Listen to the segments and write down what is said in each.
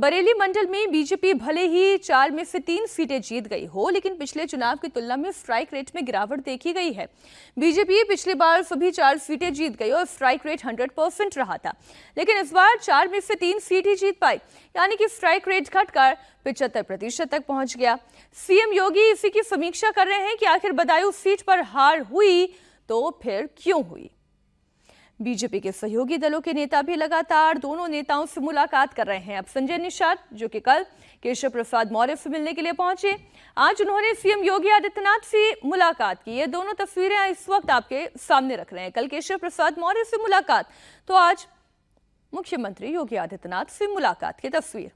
बरेली मंडल में बीजेपी भले ही 4 में से 3 सीटें जीत गई हो, लेकिन पिछले चुनाव की तुलना में स्ट्राइक रेट में गिरावट देखी गई है। बीजेपी पिछली बार सभी 4 सीटें जीत गई और स्ट्राइक रेट 100% रहा था, लेकिन इस बार 4 में से 3 सीट ही जीत पाई, यानी कि स्ट्राइक रेट घटकर 75% तक पहुंच गया। सीएम योगी इसी की समीक्षा कर रहे हैं कि आखिर बदायूं सीट पर हार हुई तो फिर क्यों हुई। बीजेपी के सहयोगी दलों के नेता भी लगातार दोनों नेताओं से मुलाकात कर रहे हैं। अब संजय निषाद, जो कि कल केशव प्रसाद मौर्य से मिलने के लिए पहुंचे, आज उन्होंने सीएम योगी आदित्यनाथ से मुलाकात की। ये दोनों तस्वीरें इस वक्त आपके सामने रख रहे हैं। कल केशव प्रसाद मौर्य से मुलाकात, तो आज मुख्यमंत्री योगी आदित्यनाथ से मुलाकात की तस्वीर।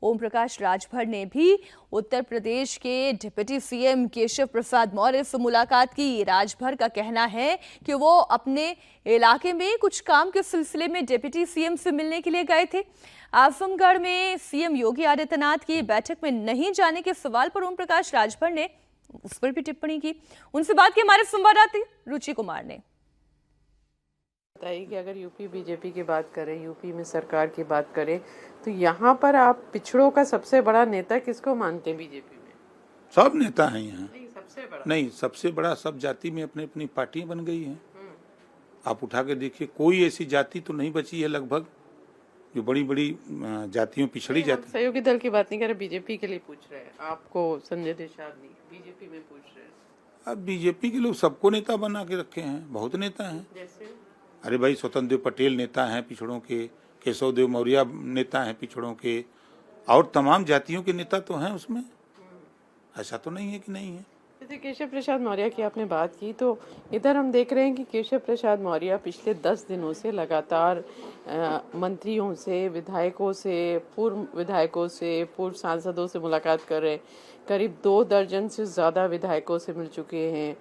ओम प्रकाश राजभर ने भी उत्तर प्रदेश के डिप्टी सीएम केशव प्रसाद मौर्य से मुलाकात की। राजभर का कहना है कि वो अपने इलाके में कुछ काम के सिलसिले में डिप्टी सीएम से मिलने के लिए गए थे। आजमगढ़ में सीएम योगी आदित्यनाथ की बैठक में नहीं जाने के सवाल पर ओम प्रकाश राजभर ने उस पर भी टिप्पणी की। उनसे बात की हमारे संवाददाता रुचि कुमार ने। बताइए कि अगर यूपी बीजेपी की बात करें, यूपी में सरकार की बात करें, तो यहाँ पर आप पिछड़ों का सबसे बड़ा नेता किसको मानते हैं बीजेपी में? सब नेता हैं यहाँ। नहीं, सबसे बड़ा सब जाति में अपनी अपनी पार्टियां बन गई हैं। आप उठा के देखिए, कोई ऐसी जाति तो नहीं बची है लगभग जो बड़ी बड़ी जातियों पिछड़ी जाति। सहयोगी दल की बात नहीं कर रहे, बीजेपी के लिए पूछ रहे हैं आपको। संजय निषाद नहीं, बीजेपी में पूछ रहे हैं। अब बीजेपी के लोग सबको नेता बना के रखे हैं, बहुत नेता हैं। जैसे अरे भाई, स्वतंत्र देव पटेल नेता हैं पिछड़ों के, केशव देव मौर्य नेता हैं पिछड़ों के, और तमाम जातियों के नेता तो हैं उसमें। ऐसा तो नहीं है कि नहीं है। जैसे केशव प्रसाद मौर्य की आपने बात की, तो इधर हम देख रहे हैं कि केशव प्रसाद मौर्य पिछले 10 दिनों से लगातार मंत्रियों से, विधायकों से, पूर्व विधायकों से, पूर्व सांसदों से मुलाकात कर रहे हैं। करीब 2 दर्जन से ज़्यादा विधायकों से मिल चुके हैं,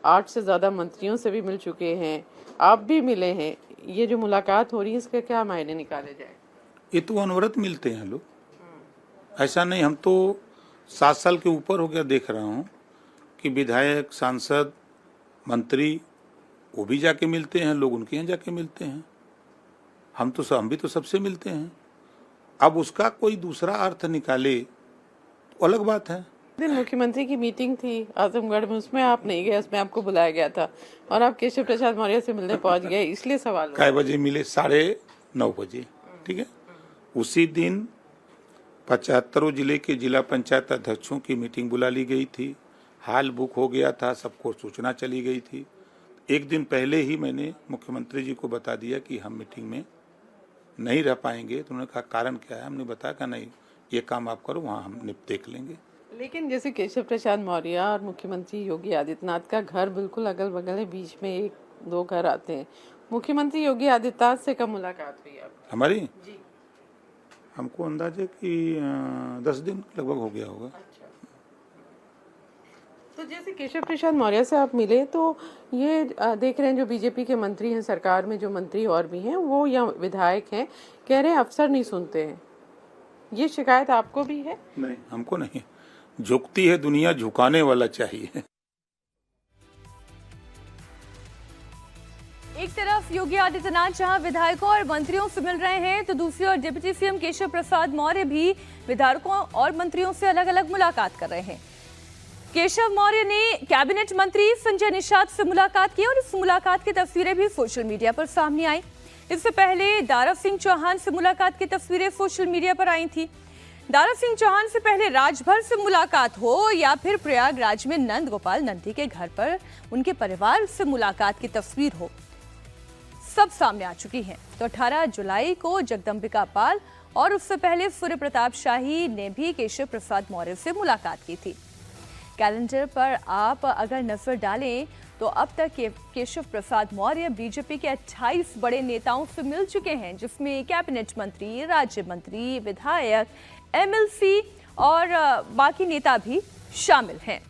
8 से ज़्यादा मंत्रियों से भी मिल चुके हैं, आप भी मिले हैं। ये जो मुलाकात हो रही है, इसके क्या मायने निकाले जाए? ये तो अनवरत मिलते हैं लोग, ऐसा नहीं। हम तो 7 साल के ऊपर हो गया देख रहा हूँ कि विधायक, सांसद, मंत्री वो भी जाके मिलते हैं, लोग उनके यहाँ जाके मिलते हैं। हम भी तो सबसे मिलते हैं। अब उसका कोई दूसरा अर्थ निकाले तो अलग बात है। दिन मुख्यमंत्री की मीटिंग थी आजमगढ़ में, उसमें आप नहीं गए, उसमें आपको बुलाया गया था और आप केशव प्रसाद मौर्य से मिलने पहुंच गए, इसलिए सवाल। कै बजे मिले? 9:30 बजे। ठीक है, उसी दिन 75 जिले के जिला पंचायत अध्यक्षों की मीटिंग बुला ली गई थी। हाल बुक हो गया था, सबको सूचना चली गई थी। एक दिन पहले ही मैंने मुख्यमंत्री जी को बता दिया कि हम मीटिंग में नहीं रह पाएंगे। तो उन्होंने कहा कारण क्या है? हमने बताया कि नहीं, ये काम आप करो, वहाँ हम देख लेंगे। लेकिन जैसे केशव प्रसाद मौर्य और मुख्यमंत्री योगी आदित्यनाथ का घर बिल्कुल अगल बगल है, बीच में 1-2 घर आते हैं। मुख्यमंत्री योगी आदित्यनाथ से कब मुलाकात हुई आपकी? हमारी जी, हमको अंदाजे कि 10 दिन लगभग हो गया होगा। अच्छा। तो जैसे केशव प्रसाद मौर्य से आप मिले, तो ये देख रहे हैं जो बीजेपी के मंत्री हैं, सरकार में जो मंत्री और भी हैं, वो या विधायक हैं, कह रहे हैं अफसर नहीं सुनते हैं। ये शिकायत आपको भी है? नहीं, हमको नहीं। झुकती है दुनिया, झुकाने वाला चाहिए। एक तरफ योगी आदित्यनाथ जहां विधायकों और मंत्रियों से मिल रहे हैं, तो दूसरी ओर डिप्टी सीएम केशव प्रसाद मौर्य भी विधायकों और मंत्रियों से अलग अलग मुलाकात कर रहे हैं। केशव मौर्य ने कैबिनेट मंत्री संजय निषाद से मुलाकात की और इस मुलाकात की तस्वीरें भी सोशल मीडिया पर सामने आई। इससे पहले दारा सिंह चौहान से मुलाकात की तस्वीरें सोशल मीडिया पर आई थी। दारा सिंह चौहान से पहले राजभर से मुलाकात हो या फिर प्रयागराज में नंद गोपाल नंदी के घर पर उनके परिवार से मुलाकात की तस्वीर हो, सब सामने आ चुकी हैं। तो 18 जुलाई को जगदम्बिका पाल और उससे पहले सूर्य प्रताप शाही ने भी केशव प्रसाद मौर्य से मुलाकात की थी। कैलेंडर पर आप अगर नजर डालें तो अब तक केशव प्रसाद मौर्य बीजेपी के 28 बड़े नेताओं से मिल चुके हैं, जिसमें कैबिनेट मंत्री, राज्य मंत्री, विधायक, एमएलसी और बाकी नेता भी शामिल हैं।